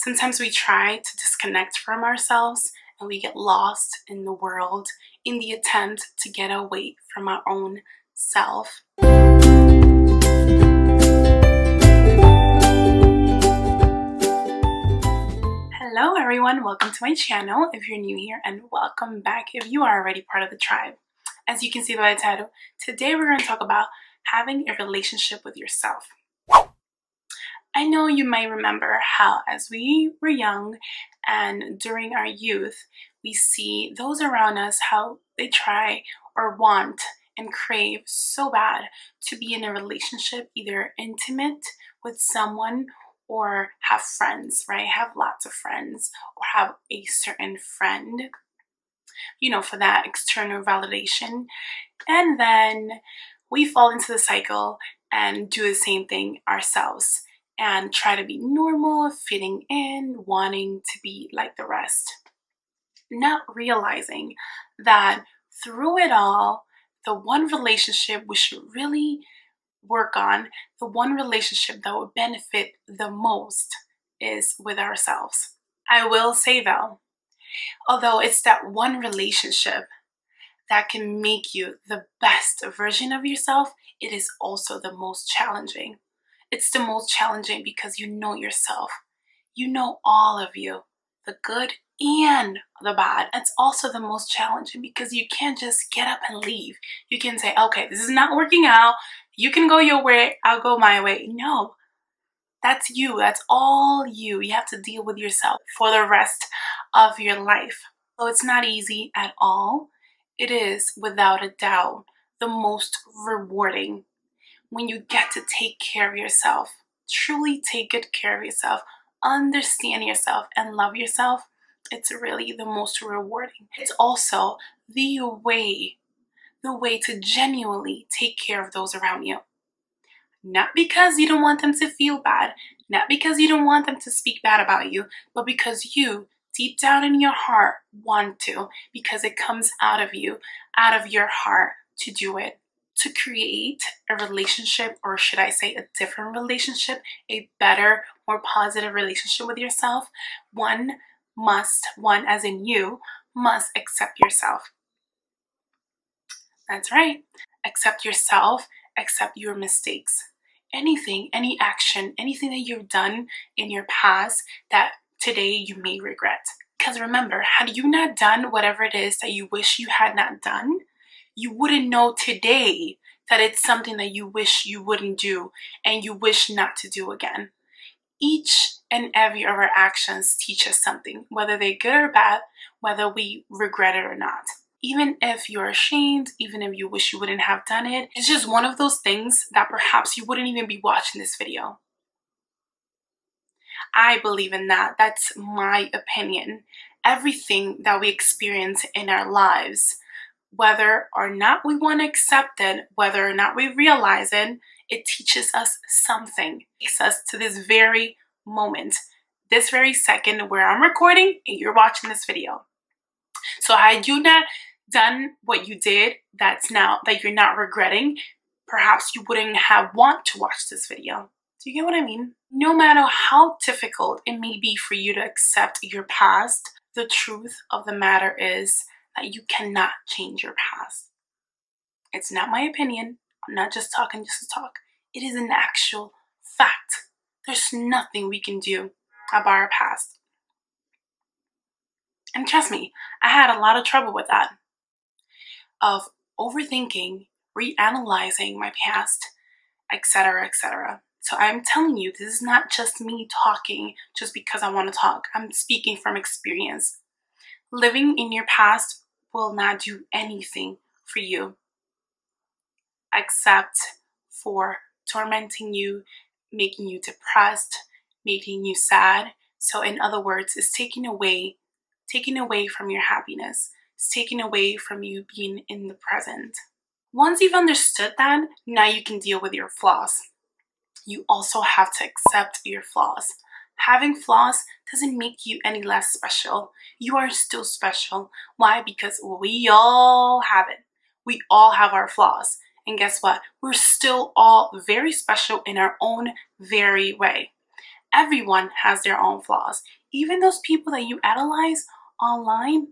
Sometimes we try to disconnect from ourselves and we get lost in the world in the attempt to get away from our own self. Hello everyone, welcome to my channel if you're new here, and welcome back if you are already part of the tribe. As you can see by the title, today we're going to talk about having a relationship with yourself. I know you might remember how as we were young and during our youth, we see those around us, how they try or want and crave so bad to be in a relationship, either intimate with someone or have friends, right? Have lots of friends or have a certain friend, for that external validation. And then we fall into the cycle and do the same thing ourselves and try to be normal, fitting in, wanting to be like the rest. Not realizing that through it all, the one relationship we should really work on, the one relationship that would benefit the most is with ourselves. I will say though, although it's that one relationship that can make you the best version of yourself, it is also the most challenging. It's the most challenging because you know yourself. You know all of you, the good and the bad. It's also the most challenging because you can't just get up and leave. You can say, okay, this is not working out. You can go your way, I'll go my way. No, that's you. That's all you. You have to deal with yourself for the rest of your life. So it's not easy at all. It is, without a doubt, the most rewarding when you get to take care of yourself, truly take good care of yourself, understand yourself, and love yourself. It's really the most rewarding. It's also the way to genuinely take care of those around you. Not because you don't want them to feel bad, not because you don't want them to speak bad about you, but because you, deep down in your heart, want to, because it comes out of you, out of your heart to do it. To create a relationship, or should I say a different relationship, a better, more positive relationship with yourself, one as in you, must accept yourself. That's right. Accept yourself, accept your mistakes. Anything, any action, anything that you've done in your past that today you may regret. Because remember, had you not done whatever it is that you wish you had not done, you wouldn't know today that it's something that you wish you wouldn't do and you wish not to do again. Each and every of our actions teach us something, whether they're good or bad, whether we regret it or not. Even if you're ashamed, even if you wish you wouldn't have done it, it's just one of those things that perhaps you wouldn't even be watching this video. I believe in that. That's my opinion. Everything that we experience in our lives, whether or not we want to accept it, whether or not we realize it, it teaches us something. It takes us to this very moment, this very second where I'm recording and you're watching this video. So had you not done what you did that you're not regretting, perhaps you wouldn't have want to watch this video. Do you get what I mean? No matter how difficult it may be for you to accept your past, the truth of the matter is that you cannot change your past. It's not my opinion. I'm not just talking just to talk. It is an actual fact. There's nothing we can do about our past. And trust me, I had a lot of trouble with that. Of overthinking, reanalyzing my past, etc., etc. So I'm telling you, this is not just me talking just because I want to talk. I'm speaking from experience. Living in your past will not do anything for you except for tormenting you, making you depressed, making you sad. So in other words, it's taking away from your happiness. It's taking away from you being in the present. Once you've understood that, now you can deal with your flaws. You also have to accept your flaws. Having flaws doesn't make you any less special. You are still special. Why? Because we all have it. We all have our flaws. And guess what? We're still all very special in our own very way. Everyone has their own flaws. Even those people that you idolize online,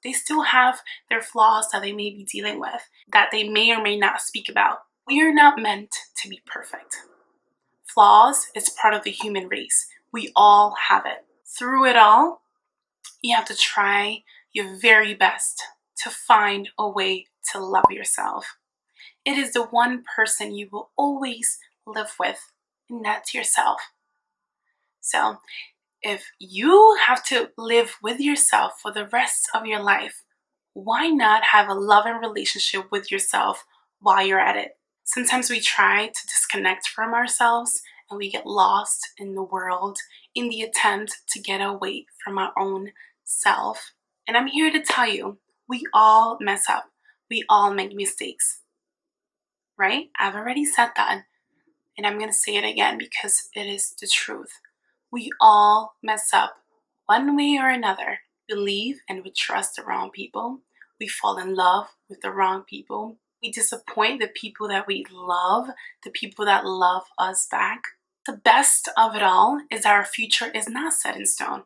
they still have their flaws that they may be dealing with, that they may or may not speak about. We are not meant to be perfect. Flaws is part of the human race. We all have it. Through it all, you have to try your very best to find a way to love yourself. It is the one person you will always live with, and that's yourself. So, if you have to live with yourself for the rest of your life, why not have a loving relationship with yourself while you're at it? Sometimes we try to disconnect from ourselves and we get lost in the world in the attempt to get away from our own self. And I'm here to tell you, we all mess up. We all make mistakes, right? I've already said that, and I'm going to say it again because it is the truth. We all mess up one way or another. We believe and we trust the wrong people. We fall in love with the wrong people. We disappoint the people that we love, the people that love us back. The best of it all is that our future is not set in stone.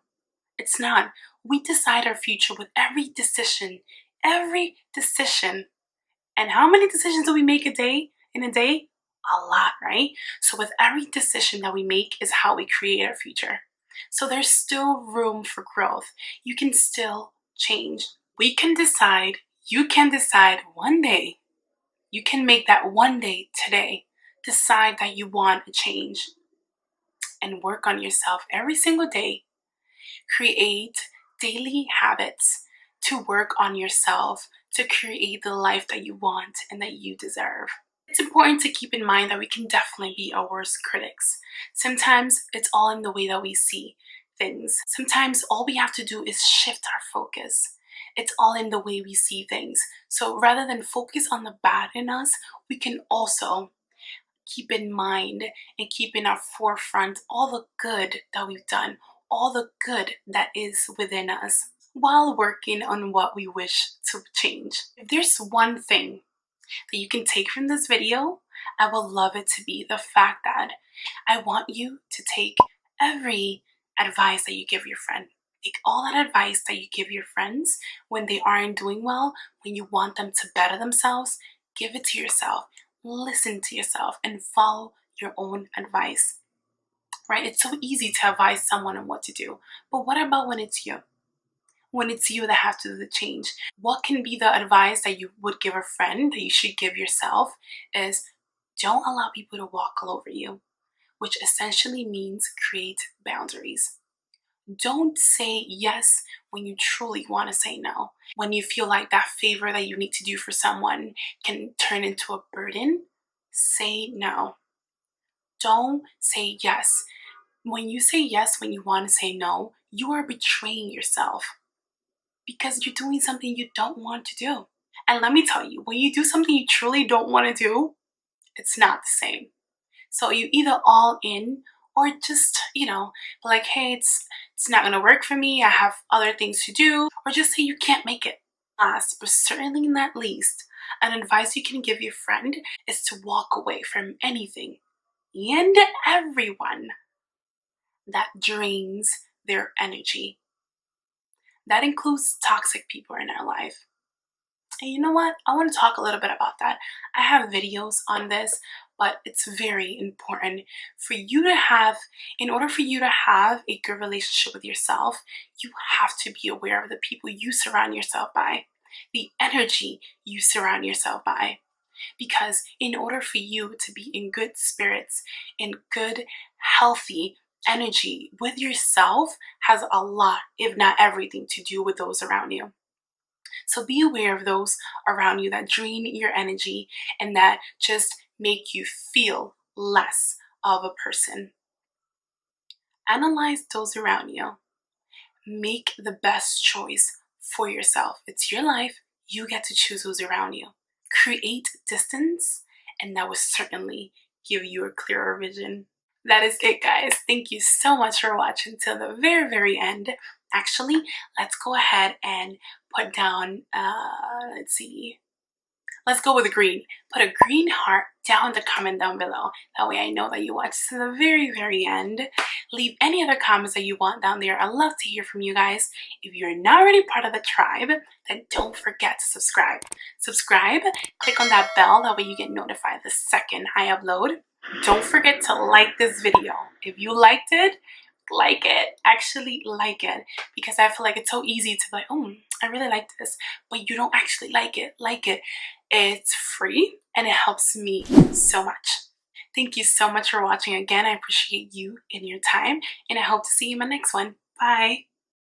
It's not. We decide our future with every decision. Every decision. And how many decisions do we make in a day? A lot, right? So with every decision that we make is how we create our future. So there's still room for growth. You can still change. We can decide, you can decide one day. You can make that one day today. Decide that you want a change and work on yourself every single day. Create daily habits to work on yourself, to create the life that you want and that you deserve. It's important to keep in mind that we can definitely be our worst critics. Sometimes it's all in the way that we see things. Sometimes all we have to do is shift our focus. It's all in the way we see things. So rather than focus on the bad in us, we can also keep in mind and keep in our forefront all the good that we've done, all the good that is within us, while working on what we wish to change. If there's one thing that you can take from this video, I would love it to be the fact that I want you to take every advice that you give your friend. Take all that advice that you give your friends when they aren't doing well, when you want them to better themselves, give it to yourself. Listen to yourself and follow your own advice, right? It's so easy to advise someone on what to do, but what about when it's you? When it's you that have to do the change? What can be the advice that you would give a friend that you should give yourself is don't allow people to walk all over you, which essentially means create boundaries. Don't say yes when you truly want to say no. When you feel like that favor that you need to do for someone can turn into a burden, say no. Don't say yes. When you say yes when you want to say no, you are betraying yourself because you're doing something you don't want to do. And let me tell you, when you do something you truly don't want to do, it's not the same. So you either all in or just, like, hey, it's not gonna work for me. I have other things to do, or just say you can't make it. Last, but certainly not least, an advice you can give your friend is to walk away from anything and everyone that drains their energy. That includes toxic people in our life. And you know what? I want to talk a little bit about that. I have videos on this, but it's very important for you to have, in order for you to have a good relationship with yourself, you have to be aware of the people you surround yourself by, the energy you surround yourself by. Because in order for you to be in good spirits, in good, healthy energy with yourself, has a lot, if not everything, to do with those around you. So be aware of those around you that drain your energy and that just make you feel less of a person. Analyze those around you. Make the best choice for yourself. It's your life. You get to choose who's around you. Create distance, and that will certainly give you a clearer vision. That is it, guys. Thank you so much for watching till the very, very end. Actually, let's go ahead and put down, let's see. Let's go with green. Put a green heart down in the comment down below. That way I know that you watched to the very, very end. Leave any other comments that you want down there. I love to hear from you guys. If you're not already part of the tribe, then don't forget to subscribe. Subscribe, click on that bell. That way you get notified the second I upload. Don't forget to like this video. If you liked it, like it. Actually like it, because I feel like it's so easy to be like, oh, I really like this, but you don't actually like it. Like it. It's free and it helps me so much. Thank you so much for watching again. I appreciate you and your time, and I hope to see you in my next one. Bye.